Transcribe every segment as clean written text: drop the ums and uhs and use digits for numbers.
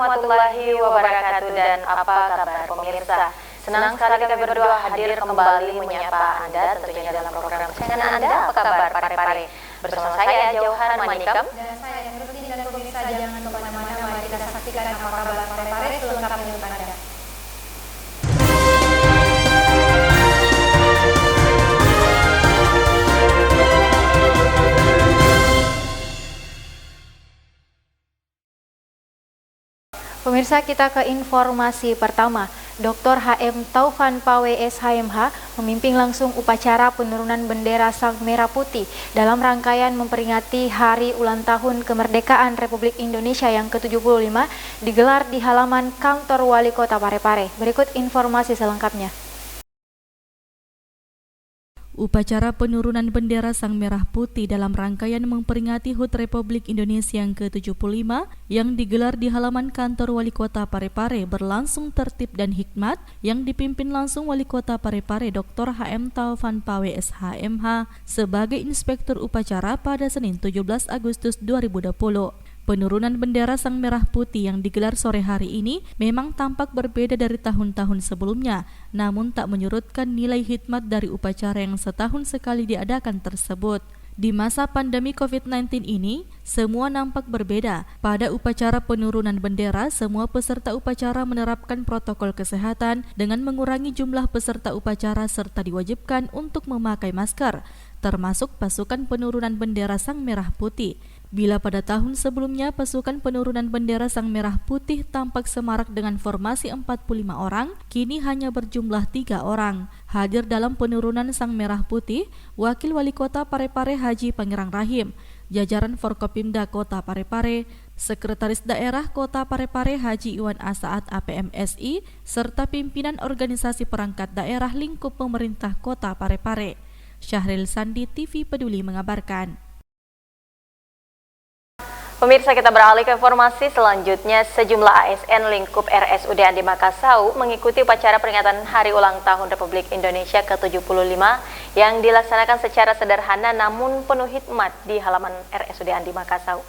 warahmatullahi wabarakatuh dan apa kabar pemirsa? Senang sekali kami berdua hadir kembali menyapa Anda tentunya dalam program kesayangan Anda, apa kabar Pare-Pare? Bersama saya Jauhan Manikam dan saya yang rutin dan pemirsa jangan kemana-mana, mari kita saksikan apa kabar Pare-Pare selengkapnya untuk Anda. Pemirsa, kita ke informasi pertama. Dr. HM Taufan Pawe SHMH memimpin langsung upacara penurunan bendera Sang Merah Putih dalam rangkaian memperingati Hari Ulang Tahun Kemerdekaan Republik Indonesia yang ke-75 digelar di halaman kantor Wali Kota Pare-Pare. Berikut informasi selengkapnya. Upacara penurunan bendera Sang Merah Putih dalam rangkaian memperingati HUT Republik Indonesia yang ke-75 yang digelar di halaman kantor Wali Kota Pare-Pare berlangsung tertib dan hikmat yang dipimpin langsung Wali Kota Pare-Pare Dr. HM Taufan Pawe SHMH sebagai inspektur upacara pada Senin 17 Agustus 2020. Penurunan bendera Sang Merah Putih yang digelar sore hari ini memang tampak berbeda dari tahun-tahun sebelumnya, namun tak menyurutkan nilai hikmat dari upacara yang setahun sekali diadakan tersebut. Di masa pandemi COVID-19 ini, semua nampak berbeda. Pada upacara penurunan bendera, semua peserta upacara menerapkan protokol kesehatan dengan mengurangi jumlah peserta upacara serta diwajibkan untuk memakai masker, termasuk pasukan penurunan bendera Sang Merah Putih. Bila pada tahun sebelumnya pasukan penurunan bendera Sang Merah Putih tampak semarak dengan formasi 45 orang, kini hanya berjumlah 3 orang. Hadir dalam penurunan Sang Merah Putih, Wakil Wali Kota Pare-Pare Haji Pangerang Rahim, jajaran Forkopimda Kota Pare-Pare, Sekretaris Daerah Kota Pare-Pare Haji Iwan Asaat APMSI, serta pimpinan organisasi perangkat daerah lingkup pemerintah Kota Pare-Pare. Syahril Sandi, TV Peduli mengabarkan. Pemirsa, kita beralih ke informasi selanjutnya. Sejumlah ASN lingkup RSUD Andi Makassau mengikuti upacara peringatan Hari Ulang Tahun Republik Indonesia ke-75 yang dilaksanakan secara sederhana namun penuh hikmat di halaman RSUD Andi Makassau.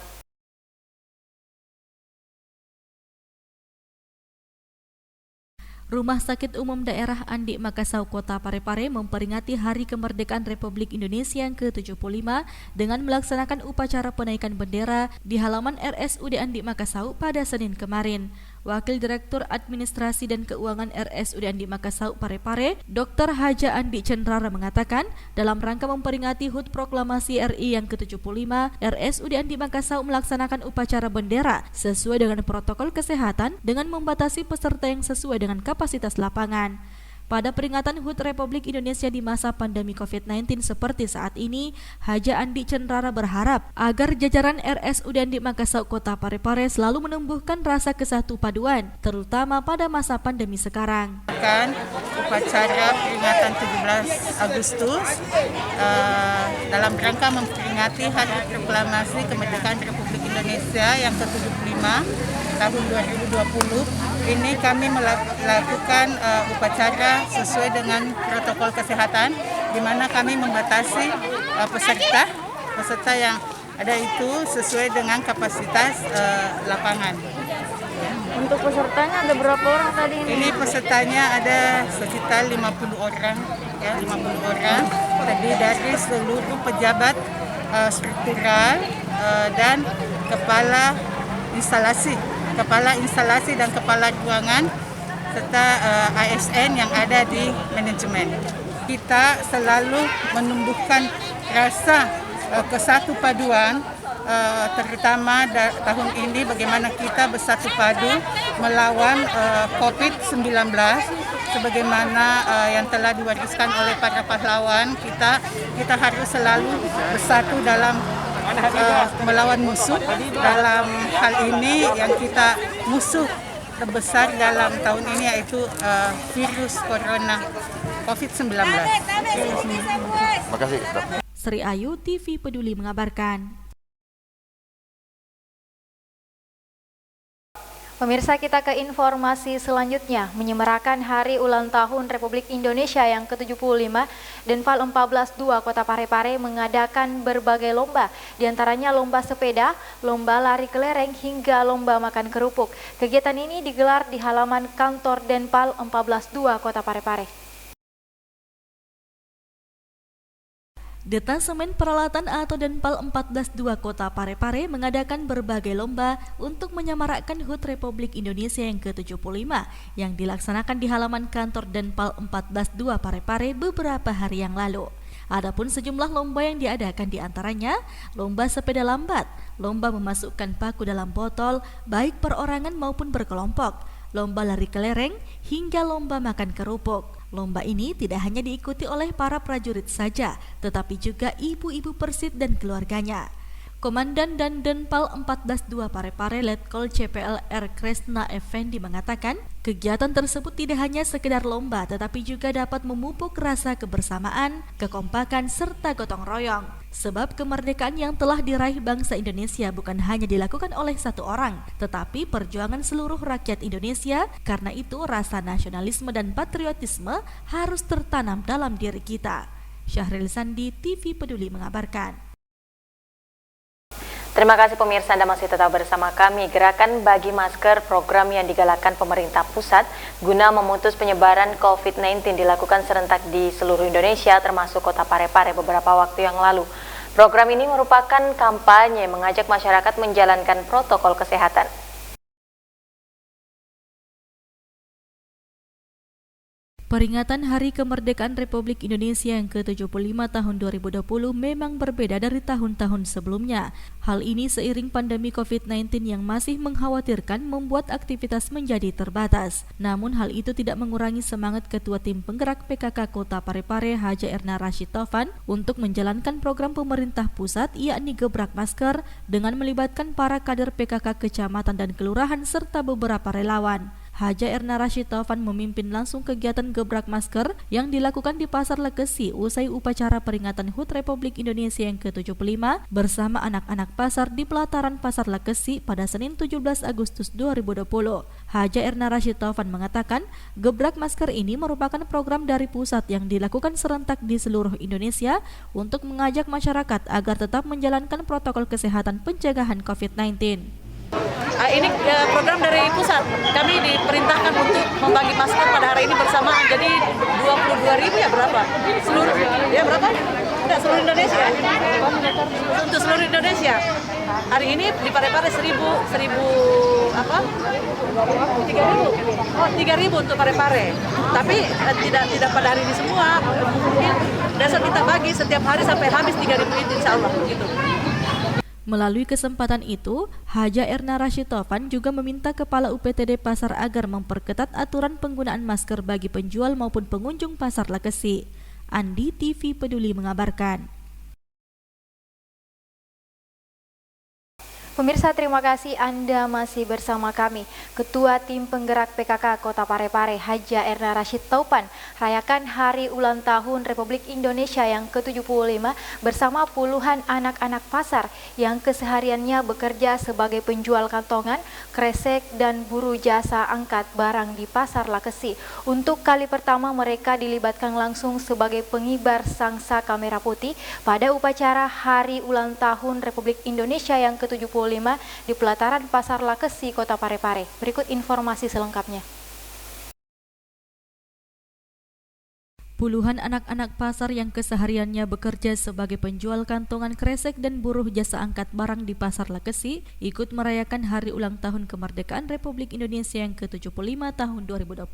Rumah Sakit Umum Daerah Andi Makassau Kota Pare-Pare memperingati Hari Kemerdekaan Republik Indonesia yang ke-75 dengan melaksanakan upacara penaikan bendera di halaman RSUD Andi Makassau pada Senin kemarin. Wakil Direktur Administrasi dan Keuangan RSUD Andi Makassau Pare-Pare, Dr. Haja Andi Cenrara mengatakan, dalam rangka memperingati HUT Proklamasi RI yang ke-75, RSUD Andi Makassau melaksanakan upacara bendera sesuai dengan protokol kesehatan dengan membatasi peserta yang sesuai dengan kapasitas lapangan. Pada peringatan HUT Republik Indonesia di masa pandemi COVID-19 seperti saat ini, Haja Andi Cenrara berharap agar jajaran RSUD Andi Makassau Kota Pare-Pare selalu menumbuhkan rasa kesatupaduan, terutama pada masa pandemi sekarang. Upacara peringatan 17 Agustus dalam rangka memperingati Hari Proklamasi Kemerdekaan Republik Indonesia yang ke-75 tahun 2020. Ini kami melakukan upacara sesuai dengan protokol kesehatan, di mana kami membatasi peserta yang ada itu sesuai dengan kapasitas lapangan. Untuk pesertanya ada berapa orang tadi ini? Ini pesertanya ada sekitar 50 orang, ya 50 orang. Tadi dari seluruh pejabat struktural dan kepala instalasi dan kepala ruangan serta ASN yang ada di manajemen. Kita selalu menumbuhkan rasa kesatupaduan, terutama tahun ini bagaimana kita bersatu padu melawan COVID-19 sebagaimana yang telah diwariskan oleh para pahlawan kita harus selalu bersatu dalam melawan musuh. Dalam hal ini yang kita musuh terbesar dalam tahun ini yaitu virus corona COVID-19. Terima kasih. Sri Ayu, TV Peduli mengabarkan. Pemirsa, kita ke informasi selanjutnya. Menyemarakan Hari Ulang Tahun Republik Indonesia yang ke-75, Denpal 14.2 Kota Parepare mengadakan berbagai lomba, diantaranya lomba sepeda, lomba lari kelereng, hingga lomba makan kerupuk. Kegiatan ini digelar di halaman kantor Denpal 14.2 Kota Parepare. Detasemen Peralatan atau Denpal 14.2 Kota Parepare mengadakan berbagai lomba untuk menyemarakkan HUT Republik Indonesia yang ke-75 yang dilaksanakan di halaman kantor Denpal 14.2 Parepare beberapa hari yang lalu. Adapun sejumlah lomba yang diadakan diantaranya lomba sepeda lambat, lomba memasukkan paku dalam botol baik perorangan maupun berkelompok, lomba lari kelereng, hingga lomba makan kerupuk. Lomba ini tidak hanya diikuti oleh para prajurit saja, tetapi juga ibu-ibu Persit dan keluarganya. Komandan dan Denpal 14.2 Parepare Letkol CPL R. Kresna Effendi mengatakan, kegiatan tersebut tidak hanya sekedar lomba, tetapi juga dapat memupuk rasa kebersamaan, kekompakan, serta gotong royong. Sebab kemerdekaan yang telah diraih bangsa Indonesia bukan hanya dilakukan oleh satu orang, tetapi perjuangan seluruh rakyat Indonesia. Karena itu rasa nasionalisme dan patriotisme harus tertanam dalam diri kita. Syahril Sandi, TV Peduli mengabarkan. Terima kasih pemirsa, Anda masih tetap bersama kami. Gerakan Bagi Masker, program yang digalakkan pemerintah pusat guna memutus penyebaran COVID-19 dilakukan serentak di seluruh Indonesia termasuk Kota Parepare beberapa waktu yang lalu. Program ini merupakan kampanye mengajak masyarakat menjalankan protokol kesehatan. Peringatan Hari Kemerdekaan Republik Indonesia yang ke-75 tahun 2020 memang berbeda dari tahun-tahun sebelumnya. Hal ini seiring pandemi COVID-19 yang masih mengkhawatirkan membuat aktivitas menjadi terbatas. Namun hal itu tidak mengurangi semangat Ketua Tim Penggerak PKK Kota Parepare Haja Erna Rashid Taufan untuk menjalankan program pemerintah pusat yakni Gebrak Masker dengan melibatkan para kader PKK kecamatan dan kelurahan serta beberapa relawan. Haja Erna Rashid Taufan memimpin langsung kegiatan Gebrak Masker yang dilakukan di Pasar Lekesi usai upacara peringatan HUT Republik Indonesia yang ke-75 bersama anak-anak pasar di pelataran Pasar Lekesi pada Senin 17 Agustus 2020. Haja Erna Rashid Taufan mengatakan, Gebrak Masker ini merupakan program dari pusat yang dilakukan serentak di seluruh Indonesia untuk mengajak masyarakat agar tetap menjalankan protokol kesehatan pencegahan COVID-19. Ini program dari pusat. Kami diperintahkan untuk membagi masker pada hari ini bersamaan. Jadi 22.000 ya berapa? Berapa? Tidak, seluruh Indonesia. Untuk seluruh Indonesia. Hari ini di Parepare 3.000 untuk Parepare. Tapi tidak pada hari ini semua. Mungkin besok kita bagi setiap hari sampai habis 3.000 itu insya Allah gitu. Melalui kesempatan itu, Haja Erna Rashid Taufan juga meminta Kepala UPTD Pasar agar memperketat aturan penggunaan masker bagi penjual maupun pengunjung Pasar Lekesi. Andi, TV Peduli mengabarkan. Pemirsa, terima kasih Anda masih bersama kami. Ketua Tim Penggerak PKK Kota Parepare Haja Erna Rashid Taufan rayakan Hari Ulang Tahun Republik Indonesia yang ke-75 bersama puluhan anak-anak pasar yang kesehariannya bekerja sebagai penjual kantongan, kresek, dan buruh jasa angkat barang di Pasar Lekesi. Untuk kali pertama mereka dilibatkan langsung sebagai pengibar sangsaka merah putih pada upacara Hari Ulang Tahun Republik Indonesia yang ke-75 di pelataran Pasar Lekesi Kota Parepare. Berikut informasi selengkapnya. Puluhan anak-anak pasar yang kesehariannya bekerja sebagai penjual kantongan kresek dan buruh jasa angkat barang di Pasar Lekesi ikut merayakan Hari Ulang Tahun Kemerdekaan Republik Indonesia yang ke-75 tahun 2020.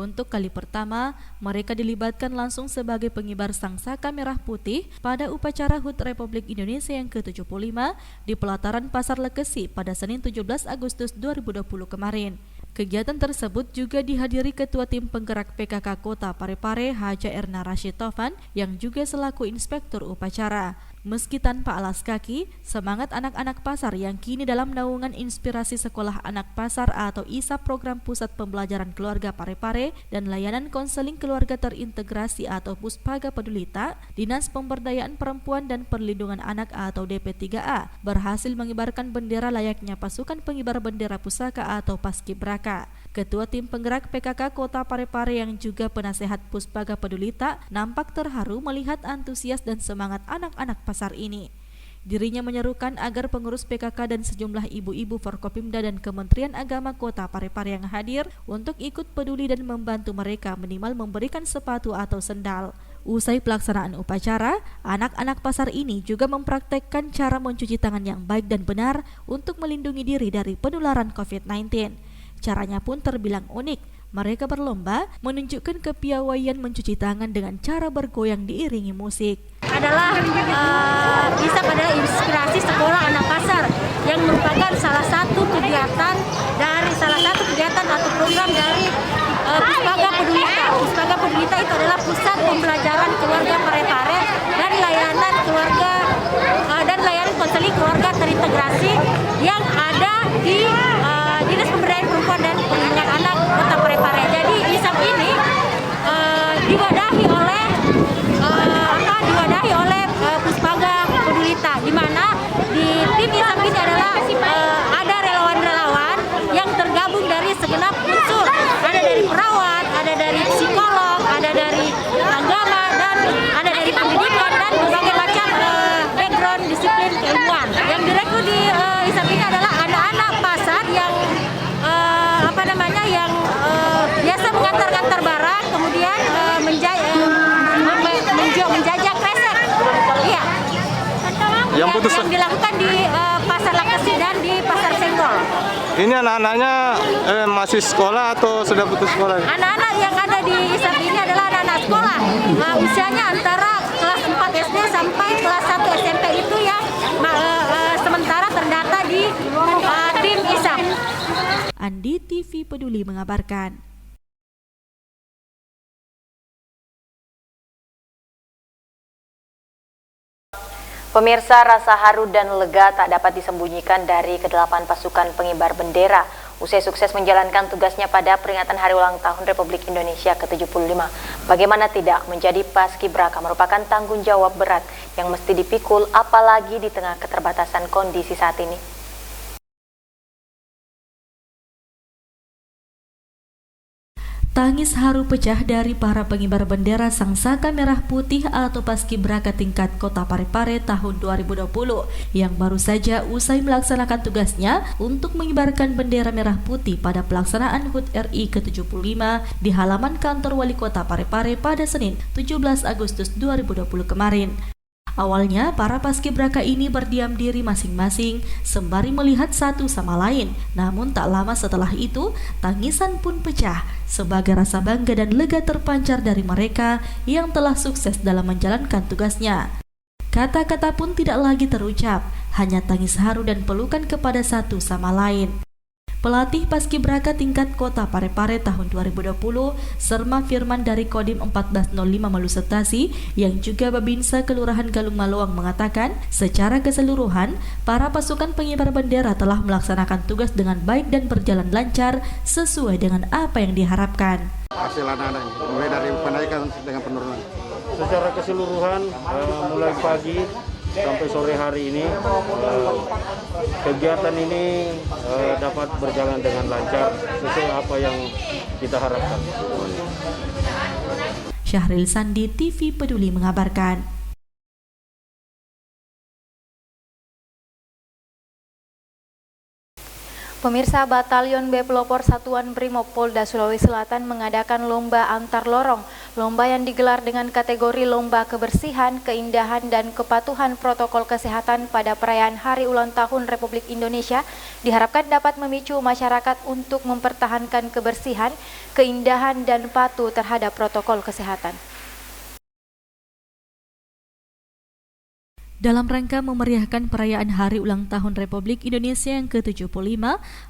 Untuk kali pertama, mereka dilibatkan langsung sebagai pengibar sangsaka merah putih pada upacara HUT Republik Indonesia yang ke-75 di pelataran Pasar Lekesi pada Senin 17 Agustus 2020 kemarin. Kegiatan tersebut juga dihadiri Ketua Tim Penggerak PKK Kota Parepare Haja Erna Rashid Taufan yang juga selaku inspektur upacara. Meski tanpa alas kaki, semangat anak-anak pasar yang kini dalam naungan Inspirasi Sekolah Anak Pasar atau ISA Program Pusat Pembelajaran Keluarga Parepare dan Layanan Konseling Keluarga Terintegrasi atau Puspaga Pedulita, Dinas Pemberdayaan Perempuan dan Perlindungan Anak atau DP3A berhasil mengibarkan bendera layaknya pasukan pengibar bendera pusaka atau Paskibraka. Ketua Tim Penggerak PKK Kota Parepare yang juga penasehat Puspaga Pedulita nampak terharu melihat antusias dan semangat anak-anak pasar ini. Dirinya menyerukan agar pengurus PKK dan sejumlah ibu-ibu Forkopimda dan Kementerian Agama Kota Parepare yang hadir untuk ikut peduli dan membantu mereka minimal memberikan sepatu atau sendal. Usai pelaksanaan upacara, anak-anak pasar ini juga mempraktekkan cara mencuci tangan yang baik dan benar untuk melindungi diri dari penularan COVID-19. Caranya pun terbilang unik. Mereka berlomba menunjukkan kepiawaian mencuci tangan dengan cara bergoyang diiringi musik. Adalah ISA pada Inspirasi Sekolah Anak Pasar yang merupakan salah satu kegiatan atau program dari Puspaga Pedulita. Puspaga Pedulita itu adalah Pusat Pembelajaran Keluarga Parepare dan layanan keluarga dan layanan konseling keluarga terintegrasi yang ada di Dinas Pemberdayaan Perempuan dan Perlindungan Anak Kota Parepare. Jadi ISAP ini diwadahi oleh Puspaga Pedulita, di mana di tim ISAP ini adalah ada relawan-relawan yang tergabung dari segenap unsur. Ada dari perawat, ada dari psikolog, ada dari agama, dan ada dari pendidikan dan berbagai macam background disiplin keilmuan. Yang direkrut di ISAP ini adalah anak-anak pasar yang biasa mengantar-antar barang, kemudian menjajah kresek. Iya. Yang dilakukan di Pasar Lakasi dan di Pasar Senggol. Ini anak-anaknya masih sekolah atau sudah putus sekolah? Anak-anak yang ada di ISAP ini adalah anak-anak sekolah. Usianya antara kelas 4 SD sampai kelas 1 SMP itu yang sementara terdata di tim ISAP. Andi TV Peduli mengabarkan. Pemirsa, rasa haru dan lega tak dapat disembunyikan dari ke-8 pasukan pengibar bendera usai sukses menjalankan tugasnya pada peringatan Hari Ulang Tahun Republik Indonesia ke-75. Bagaimana tidak, menjadi Paskibraka merupakan tanggung jawab berat yang mesti dipikul apalagi di tengah keterbatasan kondisi saat ini. Tangis haru pecah dari para pengibar bendera Sangsaka Merah Putih atau Paskibraka tingkat Kota Parepare tahun 2020 yang baru saja usai melaksanakan tugasnya untuk mengibarkan bendera merah putih pada pelaksanaan HUT RI ke-75 di halaman kantor Wali Kota Parepare pada Senin 17 Agustus 2020 kemarin. Awalnya, para paskibraka ini berdiam diri masing-masing sembari melihat satu sama lain. Namun tak lama setelah itu, tangisan pun pecah sebagai rasa bangga dan lega terpancar dari mereka yang telah sukses dalam menjalankan tugasnya. Kata-kata pun tidak lagi terucap, hanya tangis haru dan pelukan kepada satu sama lain. Pelatih Paskibraka tingkat Kota Parepare tahun 2020, Serma Firman dari Kodim 1405 Malusetasi yang juga Babinsa Kelurahan Galung Maloang mengatakan, secara keseluruhan, para pasukan pengibar bendera telah melaksanakan tugas dengan baik dan berjalan lancar sesuai dengan apa yang diharapkan. Hasil anak-anaknya, mulai dari penaikan dengan penurunan. Secara keseluruhan, mulai pagi sampai sore hari ini, kegiatan ini dapat berjalan dengan lancar sesuai apa yang kita harapkan. Syahril Sandi, TV Peduli mengabarkan. Pemirsa, Batalion B Pelopor Satuan Brimob Polda Sulawesi Selatan mengadakan lomba antar lorong. Lomba yang digelar dengan kategori lomba kebersihan, keindahan, dan kepatuhan protokol kesehatan pada perayaan Hari Ulang Tahun Republik Indonesia diharapkan dapat memicu masyarakat untuk mempertahankan kebersihan, keindahan, dan patuh terhadap protokol kesehatan. Dalam rangka memeriahkan perayaan Hari Ulang Tahun Republik Indonesia yang ke-75,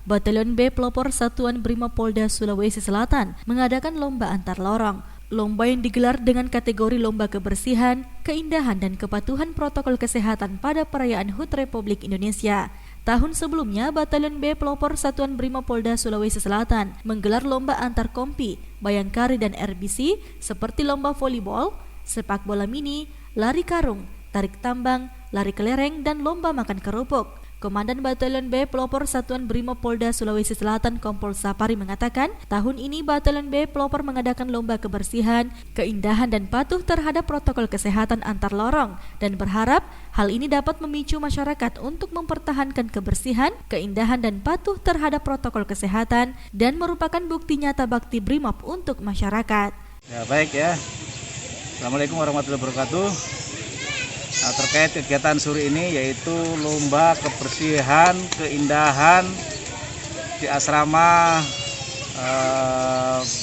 Batalion B Pelopor Satuan Brimob Polda Sulawesi Selatan mengadakan lomba antar lorong. Lomba yang digelar dengan kategori lomba kebersihan, keindahan, dan kepatuhan protokol kesehatan pada perayaan HUT Republik Indonesia. Tahun sebelumnya, Batalion B Pelopor Satuan Brimopolda Sulawesi Selatan menggelar lomba antar kompi, Bayangkari dan RBC seperti lomba volleyball, sepak bola mini, lari karung, tarik tambang, lari kelereng, dan lomba makan kerupuk. Komandan Batalion B Pelopor Satuan Brimopolda Sulawesi Selatan Kompol Sapari mengatakan, tahun ini Batalion B Pelopor mengadakan lomba kebersihan, keindahan, dan patuh terhadap protokol kesehatan antar lorong dan berharap hal ini dapat memicu masyarakat untuk mempertahankan kebersihan, keindahan, dan patuh terhadap protokol kesehatan dan merupakan bukti nyata bakti Brimob untuk masyarakat. Ya, baik ya. Assalamualaikum warahmatullahi wabarakatuh. Terkait kegiatan sore ini yaitu lomba kebersihan, keindahan di asrama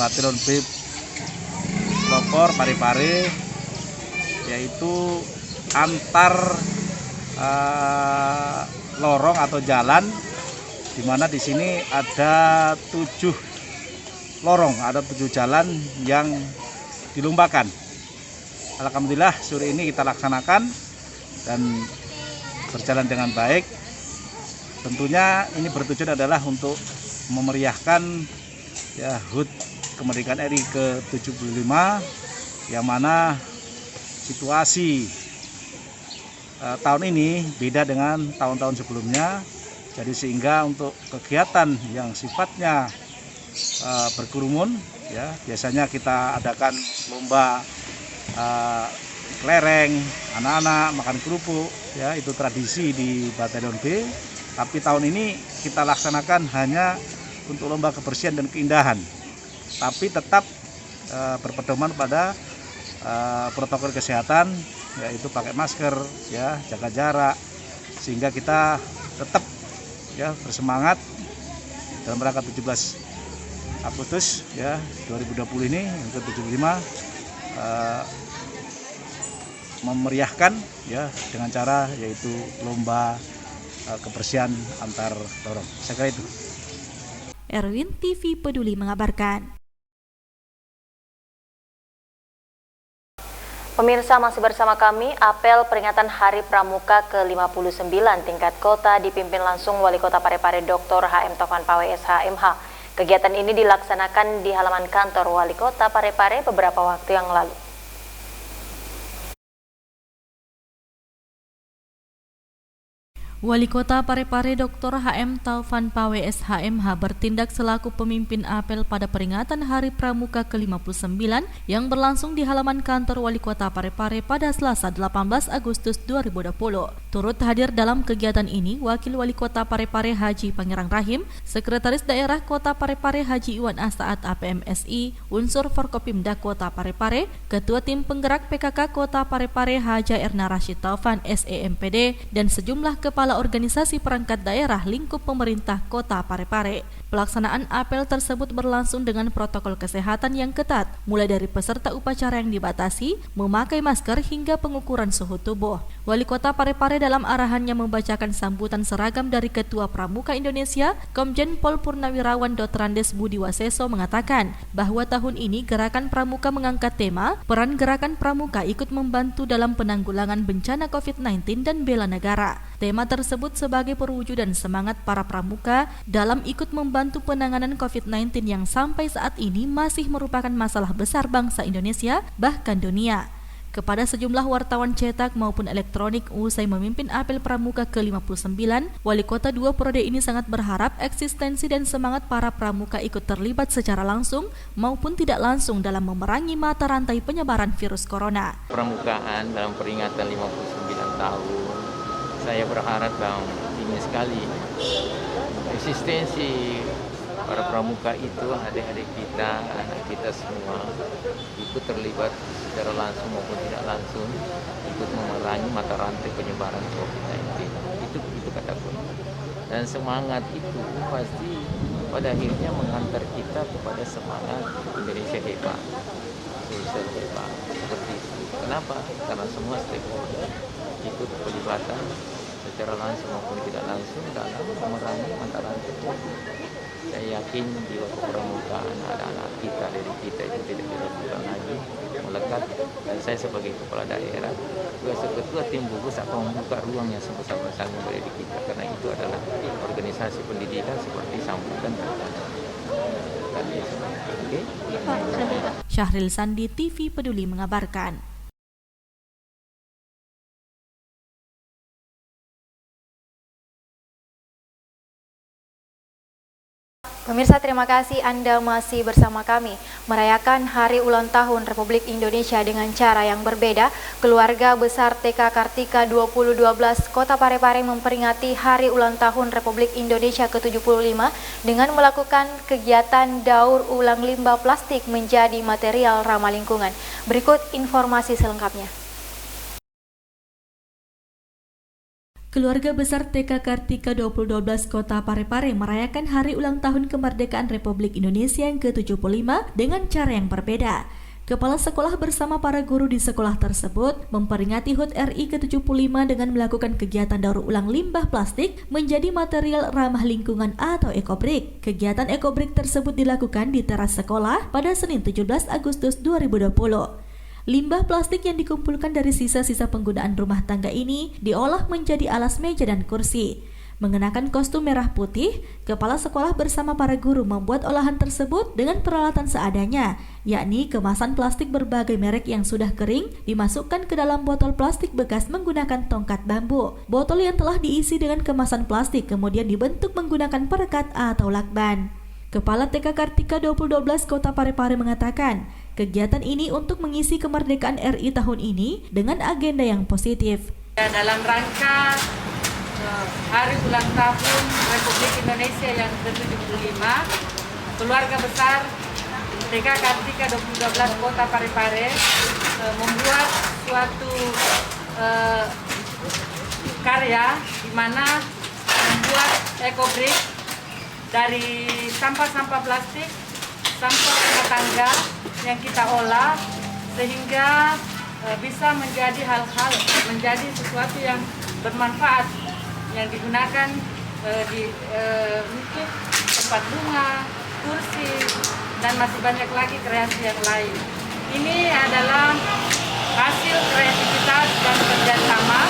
Batalion B Pelopor Parepare, yaitu antar lorong atau jalan, di mana di sini ada 7 lorong, ada 7 jalan yang dilombakan. Alhamdulillah sore ini kita laksanakan dan berjalan dengan baik. Tentunya ini bertujuan adalah untuk memeriahkan ya HUT Kemerdekaan RI ke-75, yang mana situasi tahun ini beda dengan tahun-tahun sebelumnya. Jadi sehingga untuk kegiatan yang sifatnya berkerumun, ya biasanya kita adakan lomba kelereng, anak-anak makan kerupuk, ya itu tradisi di Batalion B. Tapi tahun ini kita laksanakan hanya untuk lomba kebersihan dan keindahan, tapi tetap berpedoman pada protokol kesehatan, yaitu pakai masker, ya jaga jarak, sehingga kita tetap ya bersemangat dalam rangka 17 Agustus ya 2020 ini yang ke-75, memeriahkan ya dengan cara yaitu lomba kebersihan antar lorong. Saya kira itu. Erwin TV Peduli mengabarkan. Pemirsa, masih bersama kami. Apel peringatan Hari Pramuka ke-59 tingkat kota dipimpin langsung Wali Kota Parepare Dr. HM Taufan Pawe SHMH. Kegiatan ini dilaksanakan di halaman kantor Wali Kota Parepare beberapa waktu yang lalu. Wali Kota Parepare Dr. HM Taufan Pawe SHMH bertindak selaku pemimpin apel pada peringatan Hari Pramuka ke-59 yang berlangsung di halaman kantor Wali Kota Parepare pada Selasa 18 Agustus 2020. Turut hadir dalam kegiatan ini Wakil Wali Kota Parepare Haji Pangerang Rahim, Sekretaris Daerah Kota Parepare Haji Iwan Asaat APMSI, unsur Forkopimda Kota Parepare, Ketua Tim Penggerak PKK Kota Parepare Haja Erna Rashid Taufan SEMPD, dan sejumlah kepala organisasi perangkat daerah lingkup pemerintah Kota Parepare. Pelaksanaan apel tersebut berlangsung dengan protokol kesehatan yang ketat, mulai dari peserta upacara yang dibatasi, memakai masker hingga pengukuran suhu tubuh. Wali Kota Parepare dalam arahannya membacakan sambutan seragam dari Ketua Pramuka Indonesia, Komjen Pol Purnawirawan Dr. Andes Budi Waseso mengatakan bahwa tahun ini Gerakan Pramuka mengangkat tema peran Gerakan Pramuka ikut membantu dalam penanggulangan bencana COVID-19 dan bela negara. Tema tersebut sebagai perwujudan semangat para pramuka dalam ikut membantu penanganan COVID-19 yang sampai saat ini masih merupakan masalah besar bangsa Indonesia, bahkan dunia. Kepada sejumlah wartawan cetak maupun elektronik usai memimpin apel Pramuka ke-59, Wali Kota 2 Periode ini sangat berharap eksistensi dan semangat para pramuka ikut terlibat secara langsung maupun tidak langsung dalam memerangi mata rantai penyebaran virus corona. Pramukaan dalam peringatan 59 tahun, saya berharap bahwa ini sekali eksistensi para pramuka itu, adik-adik kita, anak kita semua ikut terlibat secara langsung maupun tidak langsung ikut memerangi mata rantai penyebaran COVID-19. Itu kataku. Dan semangat itu pasti pada akhirnya menghantar kita kepada semangat Indonesia hebat, Indonesia hebat seperti itu. Kenapa? Karena semua stakeholder ikut pelibatan secara langsung maupun tidak langsung dalam memerangi mata rantai COVID. Saya yakin jiwa kepramukaan anak-anak kita, dari kita itu tidak diragukan lagi. masyarakat, dan saya sebagai kepala daerah juga ketua tim gugus akan membuka ruang yang sebesar-besarnya bagi kita, karena itu adalah organisasi pendidikan seperti sambutan tadi. Oke. Syahril Sandi, TV Peduli mengabarkan. Pemirsa, terima kasih Anda masih bersama kami. Merayakan Hari Ulang Tahun Republik Indonesia dengan cara yang berbeda, keluarga besar TK Kartika 2012 Kota Parepare memperingati Hari Ulang Tahun Republik Indonesia ke-75 dengan melakukan kegiatan daur ulang limbah plastik menjadi material ramah lingkungan. Berikut informasi selengkapnya. Keluarga besar TK Kartika 2012 Kota Parepare merayakan Hari Ulang Tahun Kemerdekaan Republik Indonesia yang ke-75 dengan cara yang berbeda. Kepala sekolah bersama para guru di sekolah tersebut memperingati HUT RI ke-75 dengan melakukan kegiatan daur ulang limbah plastik menjadi material ramah lingkungan atau ekobrik. Kegiatan ekobrik tersebut dilakukan di teras sekolah pada Senin 17 Agustus 2020. Limbah plastik yang dikumpulkan dari sisa-sisa penggunaan rumah tangga ini diolah menjadi alas meja dan kursi. Mengenakan kostum merah putih, kepala sekolah bersama para guru membuat olahan tersebut dengan peralatan seadanya, yakni kemasan plastik berbagai merek yang sudah kering dimasukkan ke dalam botol plastik bekas menggunakan tongkat bambu. Botol yang telah diisi dengan kemasan plastik kemudian dibentuk menggunakan perekat atau lakban. Kepala TK Kartika 2012 Kota Parepare mengatakan, kegiatan ini untuk mengisi kemerdekaan RI tahun ini dengan agenda yang positif. Dalam rangka Hari Ulang Tahun Republik Indonesia yang ke-75, keluarga besar TK Kartika 2012 Kota Parepare membuat suatu karya di mana membuat ekobrik dari sampah-sampah plastik, sampah rumah tangga yang kita olah sehingga bisa menjadi hal-hal, menjadi sesuatu yang bermanfaat yang digunakan untuk tempat bunga, kursi, dan masih banyak lagi kreasi yang lain. Ini adalah hasil kreativitas dan kerjasama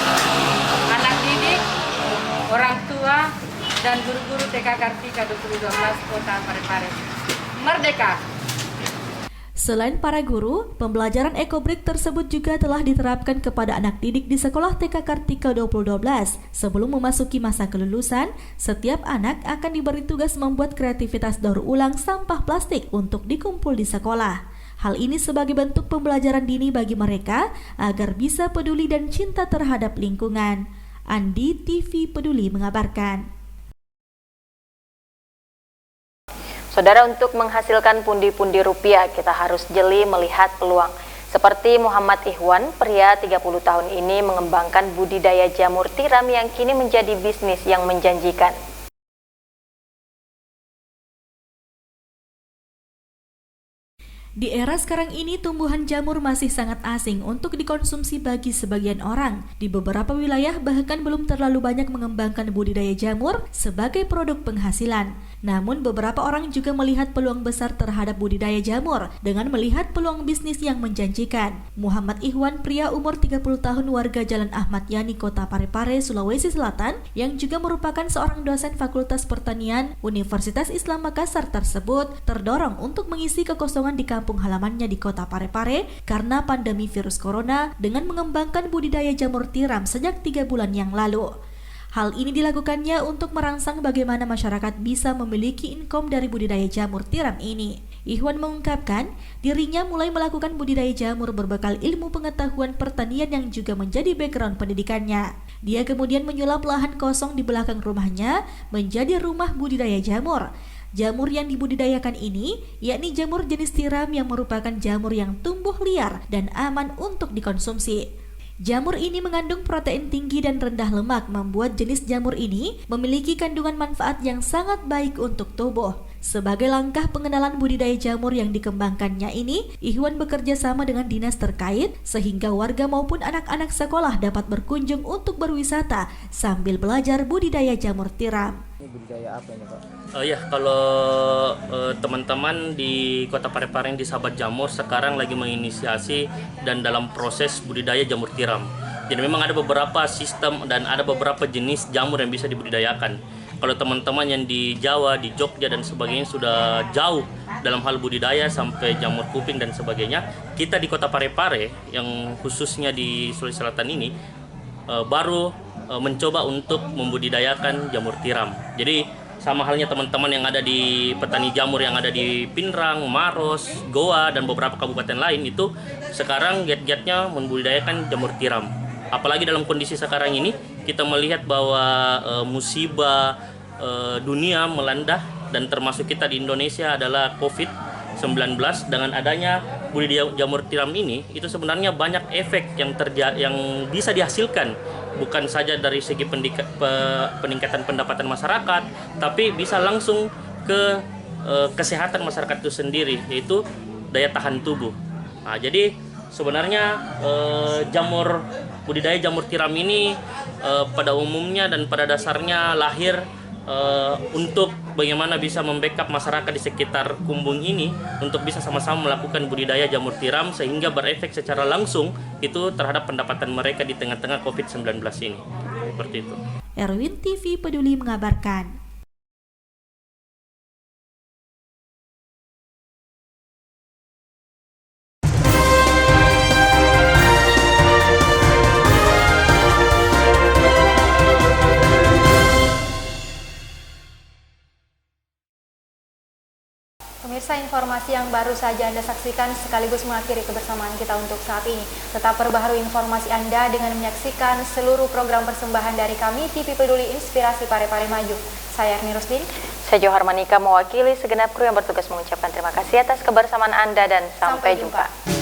anak didik, orang tua, dan guru-guru TK Kartika 2012 Kota Parepare. Merdeka! Selain para guru, pembelajaran ekobrik tersebut juga telah diterapkan kepada anak didik di sekolah TK Kartika 2012. Sebelum memasuki masa kelulusan, setiap anak akan diberi tugas membuat kreativitas daur ulang sampah plastik untuk dikumpul di sekolah. Hal ini sebagai bentuk pembelajaran dini bagi mereka agar bisa peduli dan cinta terhadap lingkungan. Andi, TV Peduli mengabarkan. Saudara, untuk menghasilkan pundi-pundi rupiah, kita harus jeli melihat peluang. Seperti Muhammad Ihwan, pria 30 tahun ini mengembangkan budidaya jamur tiram yang kini menjadi bisnis yang menjanjikan. Di era sekarang ini, tumbuhan jamur masih sangat asing untuk dikonsumsi bagi sebagian orang. Di beberapa wilayah bahkan belum terlalu banyak mengembangkan budidaya jamur sebagai produk penghasilan. Namun beberapa orang juga melihat peluang besar terhadap budidaya jamur dengan melihat peluang bisnis yang menjanjikan. Muhammad Ihwan, pria umur 30 tahun warga Jalan Ahmad Yani, Kota Parepare, Sulawesi Selatan, yang juga merupakan seorang dosen Fakultas Pertanian Universitas Islam Makassar tersebut, terdorong untuk mengisi kekosongan di kampung halamannya di Kota Parepare karena pandemi virus corona dengan mengembangkan budidaya jamur tiram sejak 3 bulan yang lalu. Hal ini dilakukannya untuk merangsang bagaimana masyarakat bisa memiliki income dari budidaya jamur tiram ini. Ihwan mengungkapkan, dirinya mulai melakukan budidaya jamur berbekal ilmu pengetahuan pertanian yang juga menjadi background pendidikannya. Dia kemudian menyulap lahan kosong di belakang rumahnya menjadi rumah budidaya jamur. Jamur yang dibudidayakan ini yakni jamur jenis tiram yang merupakan jamur yang tumbuh liar dan aman untuk dikonsumsi. Jamur ini mengandung protein tinggi dan rendah lemak, membuat jenis jamur ini memiliki kandungan manfaat yang sangat baik untuk tubuh. Sebagai langkah pengenalan budidaya jamur yang dikembangkannya ini, Ihwan bekerja sama dengan dinas terkait sehingga warga maupun anak-anak sekolah dapat berkunjung untuk berwisata sambil belajar budidaya jamur tiram. Ini budidaya apa ini, Pak? Ya, kalau teman-teman di Kota Parepare di Sahabat Jamur sekarang lagi menginisiasi dan dalam proses budidaya jamur tiram. Jadi memang ada beberapa sistem dan ada beberapa jenis jamur yang bisa dibudidayakan. Kalau teman-teman yang di Jawa, di Jogja dan sebagainya sudah jauh dalam hal budidaya sampai jamur kuping dan sebagainya, kita di Kota Parepare yang khususnya di Sulawesi Selatan ini baru mencoba untuk membudidayakan jamur tiram. Jadi sama halnya teman-teman yang ada di petani jamur yang ada di Pinrang, Maros, Goa dan beberapa kabupaten lain itu sekarang giat-giatnya membudidayakan jamur tiram. Apalagi dalam kondisi sekarang ini kita melihat bahwa musibah dunia melanda dan termasuk kita di Indonesia adalah COVID-19. Dengan adanya budidaya jamur tiram ini itu sebenarnya banyak efek yang bisa dihasilkan, bukan saja dari segi peningkatan pendapatan masyarakat, tapi bisa langsung ke kesehatan masyarakat itu sendiri, yaitu daya tahan tubuh. Nah, jadi sebenarnya budidaya jamur tiram ini pada umumnya dan pada dasarnya lahir untuk bagaimana bisa membackup masyarakat di sekitar Kumbung ini untuk bisa sama-sama melakukan budidaya jamur tiram sehingga berefek secara langsung itu terhadap pendapatan mereka di tengah-tengah COVID-19 ini. Seperti itu. Erwin TV Peduli mengabarkan. Pemirsa, informasi yang baru saja Anda saksikan sekaligus mengakhiri kebersamaan kita untuk saat ini. Tetap perbaharui informasi Anda dengan menyaksikan seluruh program persembahan dari kami, TV Peduli Inspirasi Parepare Maju. Saya Erni Rusdin. Saya Johar Manika mewakili segenap kru yang bertugas mengucapkan terima kasih atas kebersamaan Anda dan sampai jumpa.